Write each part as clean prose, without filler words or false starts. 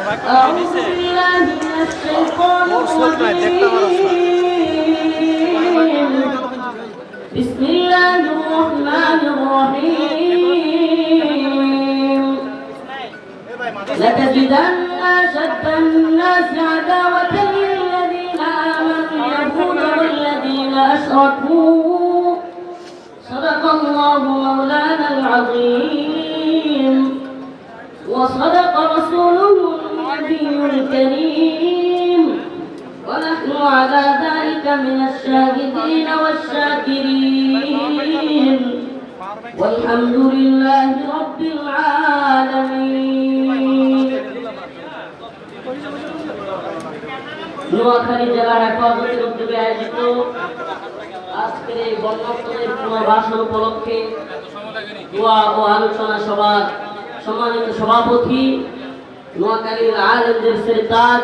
أعوذ بالله من الشيطان الرجيم بسم الله الرحمن الرحيم لتجدن أشد الناس عداوة للذين آمنوا اليهود والذين أشركوا صدق الله مولانا العظيم وصدق رسوله النبي الكريم ونحن على ذلك من الشاهدين والشاكرين والحمد لله رب العالمين নোয়াখালী জেলার হেফাজতের উদ্যোগে আয়োজিত আজকের এই বন্যার্তদের পুনর্বাসন উপলক্ষে দোয়া ও আলোচনা সভার সম্মানিত সভাপতি নোয়াখালীর আলেমদের সিরতাজ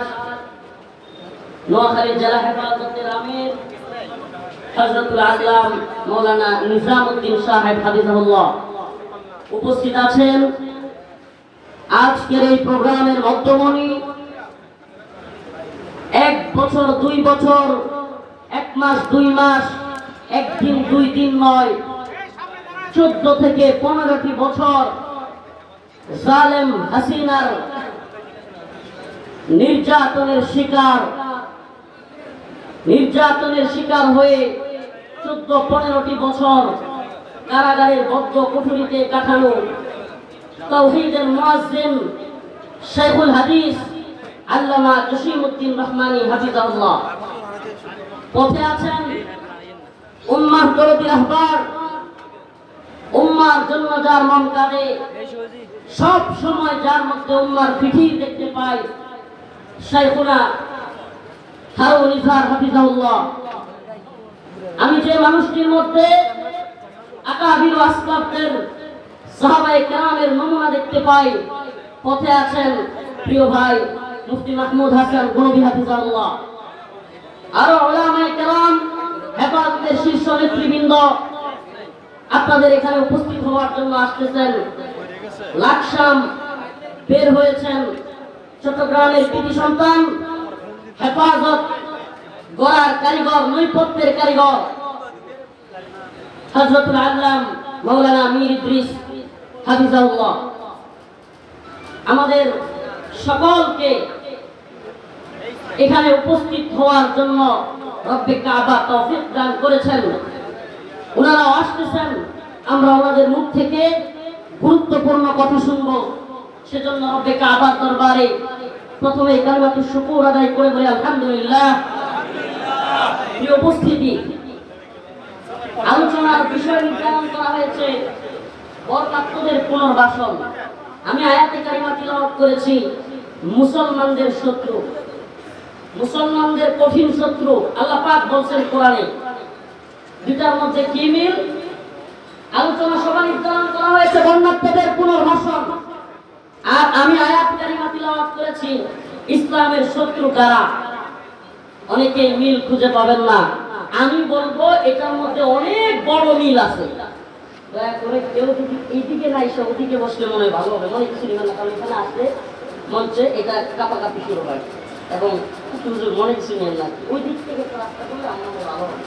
নোয়াখালী জেলা হেফাজতের আমির হযরতুল আল্লাম মাওলানা নিজামউদ্দিন সাহেব হাফিজাহুল্লাহ উপস্থিত আছেন। আজকের এই প্রোগ্রামের মধ্যমণি 1 বছর 2 বছর 1 মাস 2 মাস 1 দিন 2 দিন নয় 14 থেকে 15টি বছর জালেম হাসিনার নির্যাতনের শিকার হয়ে 14-15টি বছর কারাগারের বদ্ধ কুঠুরিতে কাটানো তাওহীদের মুয়াজ্জিন শাইখুল হাদিস আল্লামা জসিমউদ্দিন রহমানী হাফিজাহুল্লাহ পথে আছেন। উম্মাহর দরদি রাহবার, উম্মার জন্য যার মন কাঁদে, সব সময় যার মধ্যে উম্মার পিঠি দেখতে পাই, শাইখুনা হারুন ইজহার হাফিজাহুল্লাহ। আমি যে মানুষটির মধ্যে আকাবির আসলাফদের সাহাবায়ে কেরামের নমুনা দেখতে পাই, পথে আছেন প্রিয় ভাই মুফতি মাহমুদ হাসান গনবী হাফিজাহুল্লাহ। আরো উলামায়ে কেরাম, হেফাজতের শীর্ষ নেতৃবৃন্দ আপনাদের এখানে উপস্থিত হওয়ার জন্য আসতেছেন। লাকসাম বের হয়েছেন চট্টগ্রামের কৃতি সন্তান, হেফাজত গড়ার কারিগর, নৈপথ্যের কারিগর হযরতুল আল্লাম মাওলানা মীর ইদ্রিস হাফিজাহুল্লাহ। আমাদের সকলকে এখানে উপস্থিত হওয়ার জন্য রব্বে কাবা তৌফিক দান করেছেন। ওনারা আসতেছেন, আমরা ওনাদের মুখ থেকে গুরুত্বপূর্ণ কথা শুনবো। সেজন্য রব্বে কাবার দরবারে প্রথমে কালিমাতুশ শুকর আদায় করে বলি আলহামদুলিল্লাহ। প্রিয় উপস্থিতি, আলোচনার বিষয় নির্ধারণ করা হয়েছে বরকাত্তদের পুনর্বাসন। আমি আয়াতে কারিমা তিলাওয়াত করেছি মুসলমানদের শত্রু, মুসলমানদের কঠিন শত্রু। আল্লাহ পাক বলছেন কোরআনে, দুটার মধ্যে কি মিল? আলোচনা সভা নির্ধারণ করা হয়েছে বন্যার্তদের পুনর্বাসন, আর আমি আয়াত কারিমা তিলাওয়াত করেছি ইসলামের শত্রু কারা। অনেকে মিল খুঁজে পাবেন না, আমি বলবো এটার মধ্যে অনেক বড় মিল আছে। দয়া করে কেউ যদি এইদিকে না এসে ওদিকে বসলে মনে হয় ভালো হবে, মনে কিছু নেবেন না, কারণ এখানে আসলে মঞ্চে এটা কাপাকাপি শুরু হয় এবং মনে কিছু নেন না, ওই দিক থেকে রাস্তা করলে আমাদের ভালো হবে।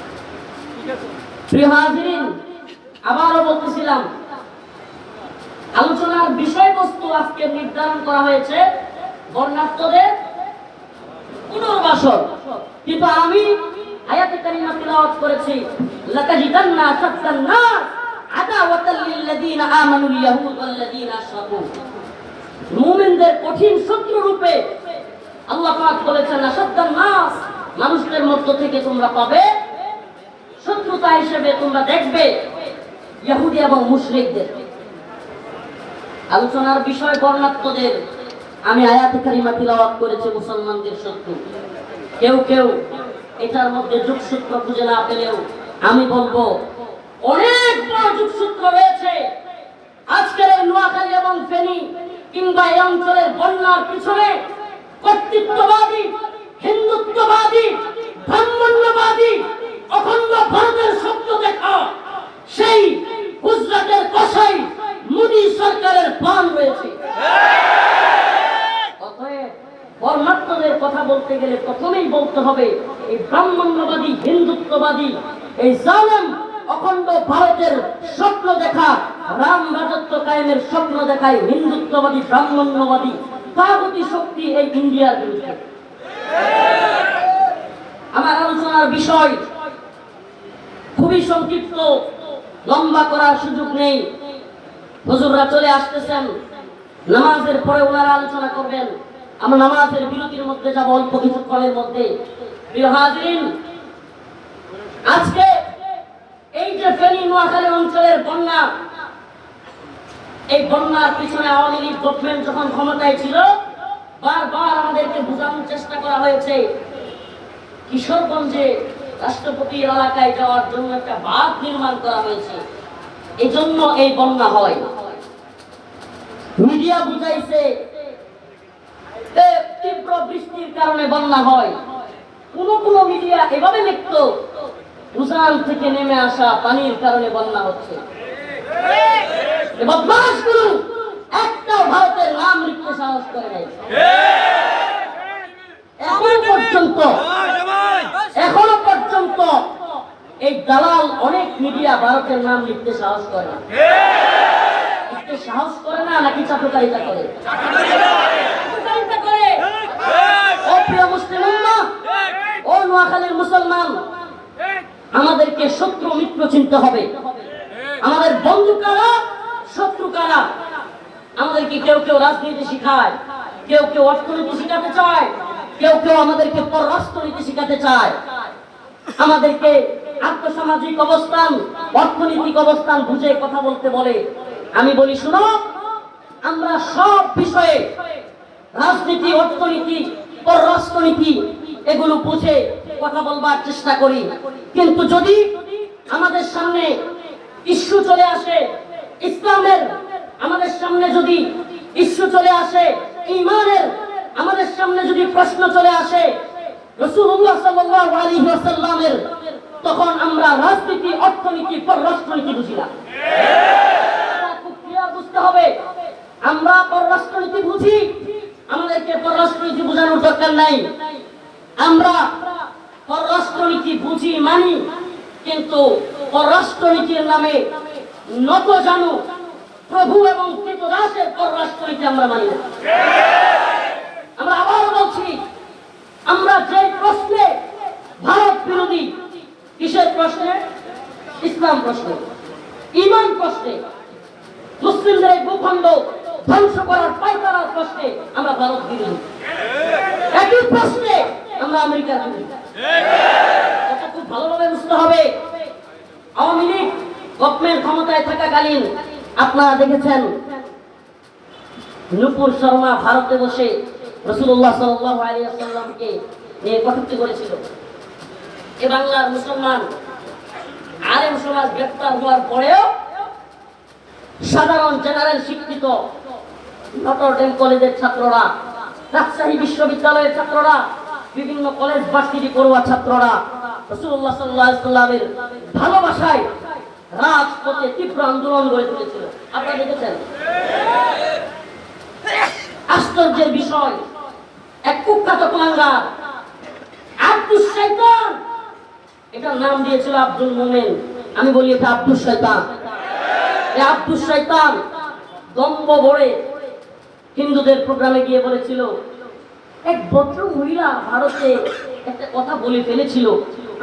প্রিয় হাজিরিন, আবারও বলতেছিলাম আলোচনার বিষয়বস্তু আজকে নির্ধারণ করা হয়েছে বন্যার্তদের পুনর্বাসন, কিন্তু আমি আয়াতে কারিমা তিলাওয়াত করেছি লাতাজিদান্না আশাদ্দান নাস আদাওয়াতাল লিল্লাযিনা আমানুল ইয়াহুদ ওয়াল্লাযিনা আশরাকু। মুমিনদের কঠিন শত্রু রূপে আল্লাহ পাক বলেছেন আশাদ্দান নাস, মানুষদের মধ্য থেকে তোমরা পাবে শত্রুতা হিসেবে, তোমরা দেখবে ইহুদি এবং মুশরিকদের। আলোচনার বিষয় বর্ণাত্মদের, আমি আয়াতে কারিমা তিলাওয়াত করেছি মুসলমানদের শত্রু। কেউ কেউ এটার মধ্যে যোগসূত্র খুঁজে না পেলেও আমি বলবো অনেক বড় যোগসূত্র রয়েছে। আজকের এই নোয়াখালী এবং ফেনী কিংবা এই অঞ্চলের বন্যার পিছনে কর্তৃত্ববাদী, হিন্দুত্ববাদী, ব্রাহ্মণ্যবাদী, অখণ্ড ভারতের স্বপ্ন দেখা সেই গুজরাটের কসাই মোদী সরকারের বান রয়েছে। অতএব বর্ণাঢ্যদের কথা বলতে গেলে প্রথমেই বলতে হবে এই ব্রাহ্মণ্যবাদী হিন্দুত্ববাদী এই জালেম অখণ্ড ভারতের স্বপ্ন দেখা, রাম রাজত্ব কায়েমের স্বপ্ন দেখায় হিন্দুত্ববাদী ব্রাহ্মণ্যবাদী তাগুতি শক্তি এই ইন্ডিয়ার বিরুদ্ধে। আমার আলোচনার বিষয় খুবই সংক্ষিপ্ত, লম্বা করার সুযোগ নেই। হুজুররা চলে আসতেছেন, নামাজের পরে ওনারা আলোচনা করবেন। আমরা নামাজের বিরতির মধ্যে যাব অল্প কিছুক্ষণের মধ্যে। প্রিয় হাজিরিন, আজকে এই যে ফেনী নোয়াখালী অঞ্চলের বন্যা, এই বন্যার পিছনে আওয়ামী লীগ গভর্নমেন্ট যখন ক্ষমতায় ছিল বারবার আমাদেরকে বোঝানোর চেষ্টা করা হয়েছে কিশোরগঞ্জে রাষ্ট্রপতির এলাকায় যাওয়ার জন্য একটা বাঁধ নির্মাণ করা হয়েছে, এই জন্য এই বন্যা হয়। মিডিয়া বুঝাইছে তীব্র বৃষ্টির কারণে বন্যা হয়। কোন মিডিয়া এভাবে লিখতো উজান থেকে নেমে আসা পানির কারণে বন্যা হচ্ছে। বদমাশগুলো একটাও ভারতের নাম লিখতে সাহস করে নাই। এখনো পর্যন্ত এই দালাল অনেক মিডিয়া ভারতের নাম লিখতে সাহস করে না। লিখতে সাহস করে না নাকি চাটুকারিতা করে? ও প্রিয় মুসলিম উম্মাহ, ও নোয়াখালীর মুসলমান, আমাদেরকে শত্রু মিত্র চিনতে হবে। আমাদের বন্ধু কারা, শত্রু কারা? আমাদেরকে কেউ কেউ রাজনীতি শিখায়, কেউ কেউ অর্থনীতি শিখাতে চায়, কেউ কেউ আমাদেরকে পররাষ্ট্রনীতি শিখাতে চায়, আমাদেরকে আর্থসামাজিক অবস্থান, অর্থনৈতিক অবস্থান বুঝে কথা বলতে বলে। আমি বলি শুনো, আমরা সব বিষয়ে রাজনীতি, অর্থনীতি, পররাষ্ট্রনীতি এগুলো বুঝে কথা বলবার চেষ্টা করি, কিন্তু যদি আমাদের সামনে ইস্যু চলে আসে ইসলামের, আমাদের সামনে যদি ইস্যু চলে আসে ঈমানের, আমাদের সামনে যদি প্রশ্ন চলে আসে রাসূলুল্লাহ সাল্লাল্লাহু আলাইহি ওয়াসাল্লামের, তখন আমরা রাজনীতি, অর্থনীতি, পররাষ্ট্রনীতি বুঝি না। খুব ক্লিয়ার বুঝতে হবে, আমরা পররাষ্ট্রনীতি বুঝি, আমাদেরকে পররাষ্ট্রনীতি বোঝানোর দরকার নাই। আমরা পররাষ্ট্রনীতি বুঝি মানি, কিন্তু পররাষ্ট্রনীতির নামে নত জানু প্রভু এবং কৃতদাসের পররাষ্ট্রনীতি আমরা মানি না। আমরা আবার বলছি, আমরা যে প্রশ্নে ভারত বিরোধী, কিসের প্রশ্নে? ইসলাম প্রশ্নে, ঈমান প্রশ্নে, মুসলিমদের এই ভূখণ্ড ধ্বংস করার পায়তারার প্রশ্নে আমরা ভারত বিরোধী। একই প্রশ্নে আমরা আমেরিকার বিরোধী। এটা খুব ভালোভাবে বুঝতে হবে। আওয়ামী লীগ গভর্নমেন্ট ক্ষমতায় থাকাকালীন আপনারা দেখেছেন নূপুর শর্মা ভারতে বসে রাসূলুল্লাহ সাল্লাল্লাহু আলাইহি ওয়াসাল্লামকে নিয়ে কটূক্তি করেছিল। এ বাংলার মুসলমান আলেম সমাজ গ্রেফতার হওয়ার পরেও সাধারণ জেনারেল শিক্ষিত নটরডেম কলেজের ছাত্ররা, রাজশাহী বিশ্ববিদ্যালয়ের ছাত্ররা, বিভিন্ন কলেজ ভার্সিটি পড়ুয়া ছাত্ররা রাসূলুল্লাহ সাল্লাল্লাহু আলাইহি ওয়াসাল্লামের ভালোবাসায় রাজপথে তীব্র আন্দোলন গড়ে তুলেছিল। আপনারা দেখেছেন। আশ্চর্যের বিষয়, এক কুখ্যাত কুলাঙ্গার আব্দুস শয়তান, এটার নাম দিয়েছিল আব্দুল মোমেন। আমি বলি এটা আব্দুস শয়তান। এই আব্দুস শয়তান দম্ভ ভরে হিন্দুদের প্রোগ্রামে গিয়ে বলেছিল, এক ভদ্র মহিলা ভারতে একটা কথা বলে ফেলেছিল,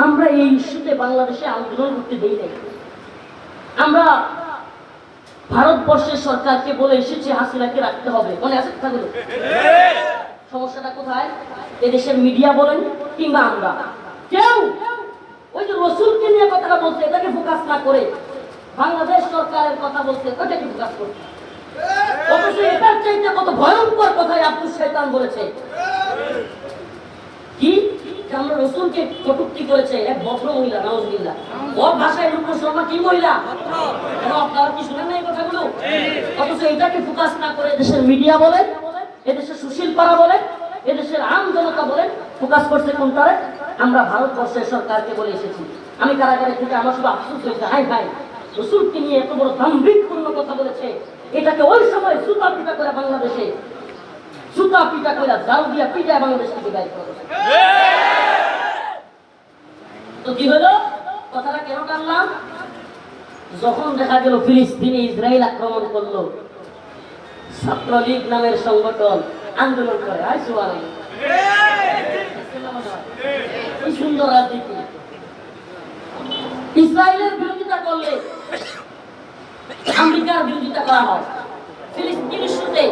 আমরা এই ইস্যুতে বাংলাদেশে আন্দোলন করতে দেই নাই। আমরা ভারতবর্ষের সরকারকে বলে এসেছি হাসিনাকে রাখতে হবে। মনে আছে কথাগুলো? সমস্যাটা কোথায়? এদেশের মিডিয়া বলেন কিংবা আমরা কেউ ওই যে রসুলকে নিয়ে কথাটা বলছে এটাকে ফোকাস না করে বাংলাদেশ সরকারের কথা বলছে ওটাকে ফোকাস করছে। অথচ এটার চাইতে কত ভয়ঙ্কর কথাই আব্দুস শয়তান বলেছে। কি আমরা রসুলকে কটূক্তি করেছে এক ভদ্র মহিলা, নাউজুবিল্লাহ। ওর ভাষায় নূপুর শর্মা কি মহিলা? আপনারা কি শুনেন না এই কথাগুলো? অথচ এটাকে ফোকাস না করে দেশের মিডিয়া বলেন, এদেশের সুশীল পাড়া বলেন, এদেশের আম জনতা বলেন, ফোকাস করছে কোনটারে? আমরা ভারতবর্ষের সরকারকে বলে এসেছি। আমি কারাগারে থেকে আমার শুধু আফসোস হয়েছে, হাই ভাই রসুলকে নিয়ে এত বড় দাম্ভিকপূর্ণ কথা বলেছে, এটাকে ওই সময় জুতা পিটা করে বাংলাদেশে সুতা পিটা করে জাল দিয়া পিটা বাংলাদেশ থেকে বাইর করে। তো কি হলো, কথাটা কেন টানলাম? যখন দেখা গেল ফিলিস্তিনে ইসরায়েল আক্রমণ করলো, ছাত্রলীগ নামের সংগঠন আন্দোলন করে। কি সুন্দর রাজনীতি! ইসরায়েলের বিরোধিতা করলে আমেরিকার বিরোধিতা করা হয়, ফিলিস্তিন ইস্যুতে